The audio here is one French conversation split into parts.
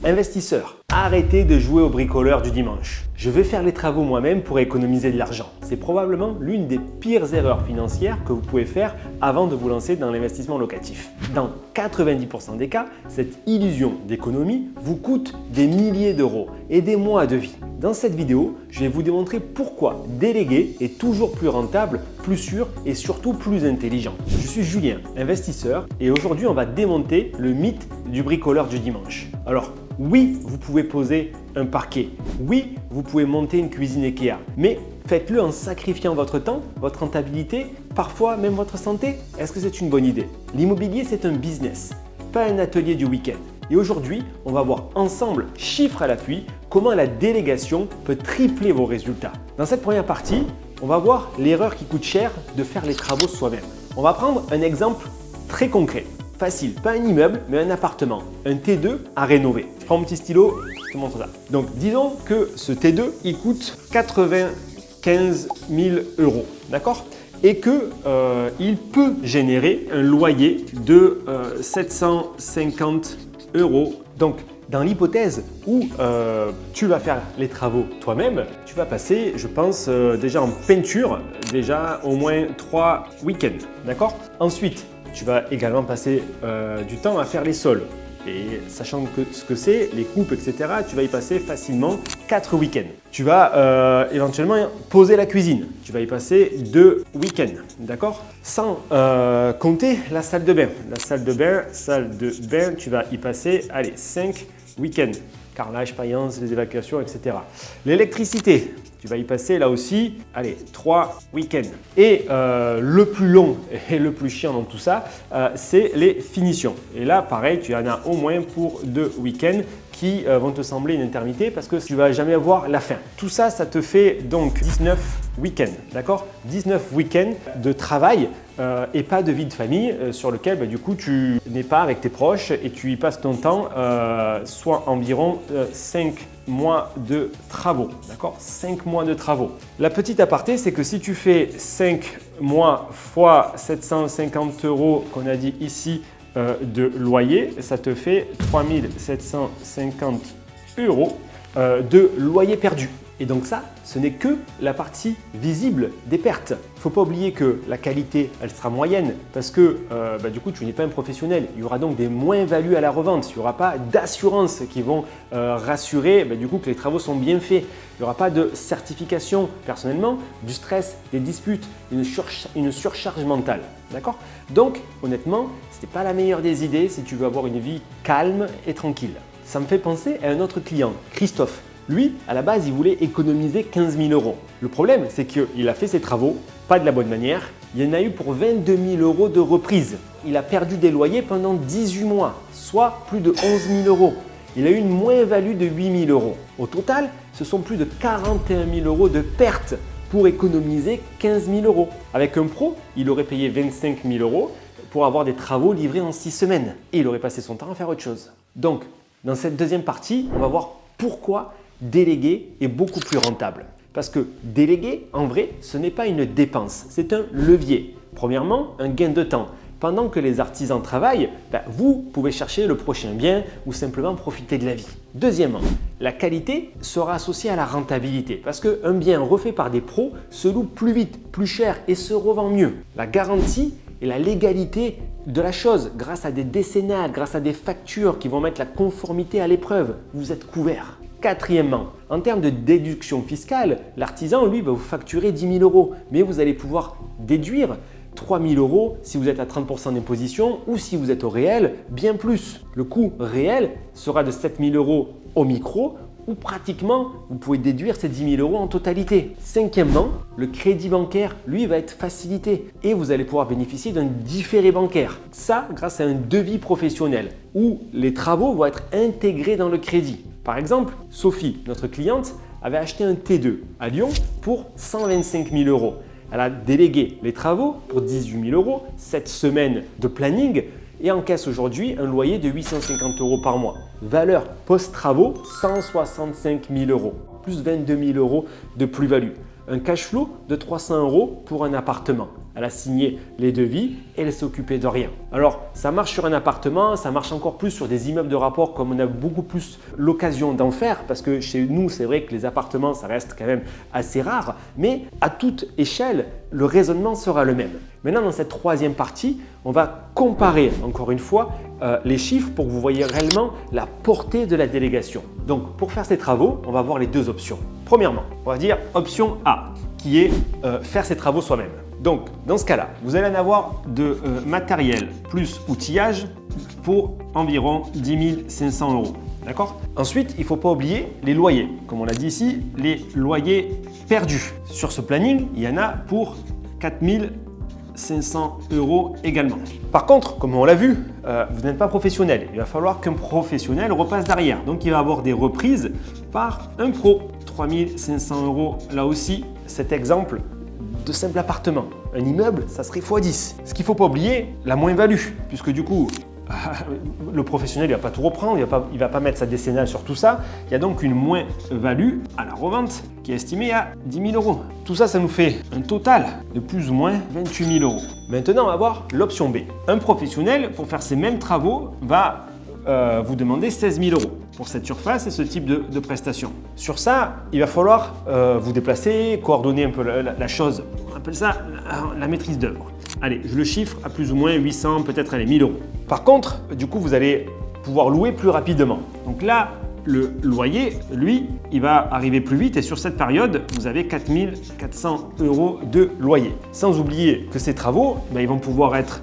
Investisseurs, arrêtez de jouer au bricoleur du dimanche. Je vais faire les travaux moi-même pour économiser de l'argent. C'est probablement l'une des pires erreurs financières que vous pouvez faire avant de vous lancer dans l'investissement locatif. Dans 90% des cas, cette illusion d'économie vous coûte des milliers d'euros et des mois de vie. Dans cette vidéo, je vais vous démontrer pourquoi déléguer est toujours plus rentable, plus sûr et surtout plus intelligent. Je suis Julien, investisseur, et aujourd'hui on va démonter le mythe du bricoleur du dimanche. Alors, oui, vous pouvez poser un parquet. Oui, vous pouvez monter une cuisine Ikea. Mais faites-le en sacrifiant votre temps, votre rentabilité, parfois même votre santé. Est-ce que c'est une bonne idée? L'immobilier, c'est un business, pas un atelier du week-end. Et aujourd'hui, on va voir ensemble, chiffres à l'appui, comment la délégation peut tripler vos résultats. Dans cette première partie, on va voir l'erreur qui coûte cher de faire les travaux soi-même. On va prendre un exemple très concret. Facile, pas un immeuble, mais un appartement, un T2 à rénover. Je prends mon petit stylo, je te montre ça. Donc, disons que ce T2, il coûte 95 000 euros, d'accord? Et qu'il peut générer un loyer de 750 euros. Donc, dans l'hypothèse où tu vas faire les travaux toi-même, tu vas passer, je pense, déjà en peinture, déjà au moins 3 week-ends, d'accord? Ensuite, tu vas également passer du temps à faire les sols. Et sachant que ce que c'est, les coupes, etc., tu vas y passer facilement 4 week-ends. Tu vas éventuellement poser la cuisine. Tu vas y passer 2 week-ends, d'accord? Sans compter la salle de bain. La salle de bain, tu vas y passer, allez, 5 week-ends. Carrelage, faïence, les évacuations, etc. L'électricité, tu vas y passer là aussi, allez, 3 week-ends. Et le plus long et le plus chiant dans tout ça, c'est les finitions. Et là, pareil, tu en as au moins pour 2 week-ends qui vont te sembler une éternité parce que tu ne vas jamais avoir la fin. Tout ça, ça te fait donc 19 week-ends, d'accord? 19 week-ends de travail et pas de vie de famille sur lequel du coup tu n'es pas avec tes proches et tu y passes ton temps, soit environ 5 mois de travaux, d'accord? 5 mois de travaux. La petite aparté, c'est que si tu fais 5 mois fois 750 euros qu'on a dit ici de loyer, ça te fait 3750 euros de loyer perdu. Et donc ça, ce n'est que la partie visible des pertes. Il ne faut pas oublier que la qualité, elle sera moyenne parce que du coup, tu n'es pas un professionnel. Il y aura donc des moins-values à la revente. Il n'y aura pas d'assurances qui vont rassurer du coup, que les travaux sont bien faits. Il n'y aura pas de certification. Personnellement, du stress, des disputes, une surcharge mentale. D'accord? Donc, honnêtement, ce n'est pas la meilleure des idées si tu veux avoir une vie calme et tranquille. Ça me fait penser à un autre client, Christophe. Lui, à la base, il voulait économiser 15 000 euros. Le problème, c'est qu'il a fait ses travaux, pas de la bonne manière. Il y en a eu pour 22 000 euros de reprise. Il a perdu des loyers pendant 18 mois, soit plus de 11 000 euros. Il a eu une moins-value de 8 000 euros. Au total, ce sont plus de 41 000 euros de pertes pour économiser 15 000 euros. Avec un pro, il aurait payé 25 000 euros pour avoir des travaux livrés en 6 semaines. Et il aurait passé son temps à faire autre chose. Donc, dans cette deuxième partie, on va voir pourquoi déléguer est beaucoup plus rentable. Parce que déléguer, en vrai, ce n'est pas une dépense, c'est un levier. Premièrement, un gain de temps. Pendant que les artisans travaillent, vous pouvez chercher le prochain bien ou simplement profiter de la vie. Deuxièmement, la qualité sera associée à la rentabilité parce qu'un bien refait par des pros se loue plus vite, plus cher et se revend mieux. La garantie et la légalité de la chose, grâce à des décennales, grâce à des factures qui vont mettre la conformité à l'épreuve, vous êtes couvert. Quatrièmement, en termes de déduction fiscale, l'artisan, lui, va vous facturer 10 000 euros, mais vous allez pouvoir déduire 3 000 euros si vous êtes à 30% d'imposition ou si vous êtes au réel, bien plus. Le coût réel sera de 7 000 euros au micro ou pratiquement, vous pouvez déduire ces 10 000 euros en totalité. Cinquièmement, le crédit bancaire, lui, va être facilité et vous allez pouvoir bénéficier d'un différé bancaire. Ça, grâce à un devis professionnel où les travaux vont être intégrés dans le crédit. Par exemple, Sophie, notre cliente, avait acheté un T2 à Lyon pour 125 000 euros. Elle a délégué les travaux pour 18 000 euros, 7 semaines de planning et encaisse aujourd'hui un loyer de 850 euros par mois. Valeur post-travaux, 165 000 euros, plus 22 000 euros de plus-value. Un cash flow de 300 euros pour un appartement. elle a signé les devis et elle s'occupait de rien. Alors, ça marche sur un appartement, ça marche encore plus sur des immeubles de rapport comme on a beaucoup plus l'occasion d'en faire parce que chez nous, c'est vrai que les appartements, ça reste quand même assez rare, mais à toute échelle, le raisonnement sera le même. Maintenant, dans cette troisième partie, on va comparer encore une fois les chiffres pour que vous voyez réellement la portée de la délégation. Donc, pour faire ces travaux, on va voir les deux options. Premièrement, on va dire option A, qui est faire ces travaux soi-même. Donc, dans ce cas-là, vous allez en avoir de matériel plus outillage pour environ 10 500 €. D'accord? Ensuite, il ne faut pas oublier les loyers. Comme on l'a dit ici, les loyers perdus. Sur ce planning, il y en a pour 4 500 € également. Par contre, comme on l'a vu, vous n'êtes pas professionnel. Il va falloir qu'un professionnel repasse derrière. Donc, il va avoir des reprises par un pro. 3 500 € là aussi, cet exemple de simple appartement. Un immeuble, ça serait x10. Ce qu'il ne faut pas oublier, la moins-value, puisque du coup, le professionnel ne va pas tout reprendre, il ne va pas mettre sa décennale sur tout ça. Il y a donc une moins-value à la revente qui est estimée à 10 000 €. Tout ça, ça nous fait un total de plus ou moins 28 000 €. Maintenant, on va voir l'option B. Un professionnel, pour faire ces mêmes travaux, va vous demander 16 000 € pour cette surface et ce type de prestation. Sur ça, il va falloir vous déplacer, coordonner un peu la chose. On appelle ça la maîtrise d'œuvre. Allez, je le chiffre à plus ou moins 800, peut-être 1 000 €. Par contre, du coup, vous allez pouvoir louer plus rapidement. Donc là, le loyer, lui, il va arriver plus vite et sur cette période, vous avez 4 400 € de loyer. Sans oublier que ces travaux, ils vont pouvoir être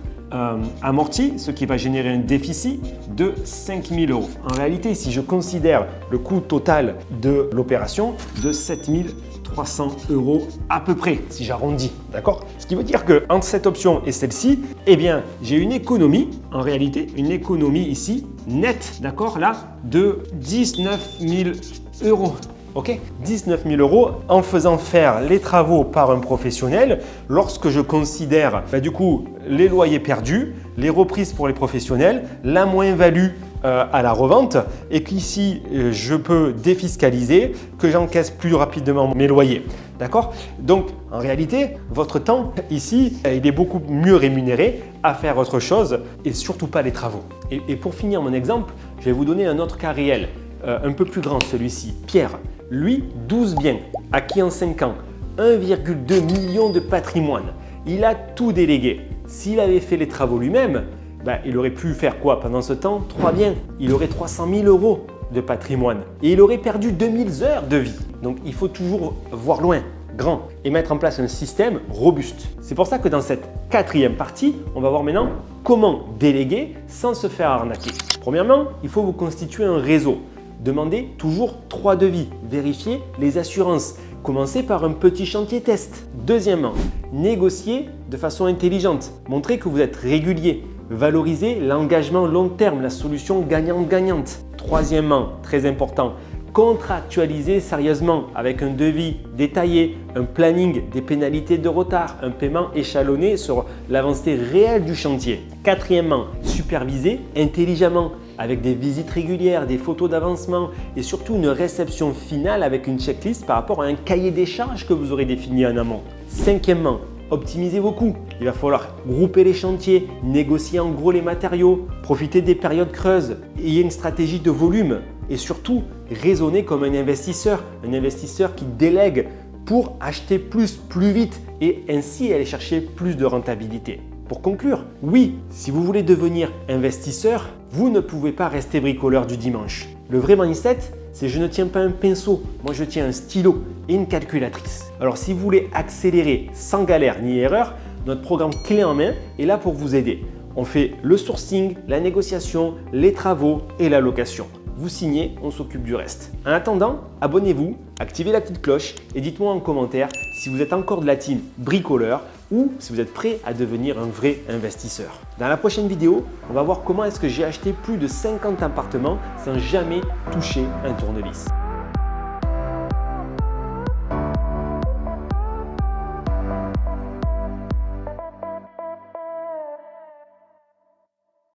amortis, ce qui va générer un déficit de 5 000 €. En réalité, si je considère le coût total de l'opération de 7 300 € à peu près, si j'arrondis, d'accord? Ce qui veut dire que entre cette option et celle-ci, eh bien, j'ai une économie, en réalité, une économie ici nette, d'accord, là, de 19 000 €. Ok, 19 000 € en faisant faire les travaux par un professionnel lorsque je considère du coup les loyers perdus, les reprises pour les professionnels, la moins-value à la revente et qu'ici je peux défiscaliser, que j'encaisse plus rapidement mes loyers. D'accord? Donc en réalité, votre temps ici, il est beaucoup mieux rémunéré à faire autre chose et surtout pas les travaux. Et pour finir mon exemple, je vais vous donner un autre cas réel, un peu plus grand celui-ci. Pierre, lui, 12 biens, acquis en 5 ans, 1,2 million de patrimoine. Il a tout délégué. S'il avait fait les travaux lui-même, il aurait pu faire quoi pendant ce temps? 3 biens. Il aurait 300 000 € de patrimoine et il aurait perdu 2000 heures de vie. Donc il faut toujours voir loin, grand et mettre en place un système robuste. C'est pour ça que dans cette quatrième partie, on va voir maintenant comment déléguer sans se faire arnaquer. Premièrement, il faut vous constituer un réseau. Demandez toujours 3 devis. Vérifiez les assurances. Commencez par un petit chantier test. Deuxièmement, négociez de façon intelligente. Montrez que vous êtes régulier. Valorisez l'engagement long terme, la solution gagnante-gagnante. Troisièmement, très important, contractualisez sérieusement avec un devis détaillé, un planning, des pénalités de retard, un paiement échelonné sur l'avancée réelle du chantier. Quatrièmement, supervisez intelligemment avec des visites régulières, des photos d'avancement et surtout une réception finale avec une checklist par rapport à un cahier des charges que vous aurez défini en amont. Cinquièmement, optimisez vos coûts. Il va falloir grouper les chantiers, négocier en gros les matériaux, profiter des périodes creuses, ayez une stratégie de volume et surtout raisonnez comme un investisseur qui délègue pour acheter plus vite et ainsi aller chercher plus de rentabilité. Pour conclure, oui, si vous voulez devenir investisseur, vous ne pouvez pas rester bricoleur du dimanche. Le vrai mindset, c'est je ne tiens pas un pinceau, moi je tiens un stylo et une calculatrice. Alors si vous voulez accélérer sans galère ni erreur, notre programme clé en main est là pour vous aider. On fait le sourcing, la négociation, les travaux et la location. Vous signez, on s'occupe du reste. En attendant, abonnez-vous, activez la petite cloche et dites-moi en commentaire si vous êtes encore de la team bricoleur ou si vous êtes prêt à devenir un vrai investisseur. Dans la prochaine vidéo, on va voir comment est-ce que j'ai acheté plus de 50 appartements sans jamais toucher un tournevis.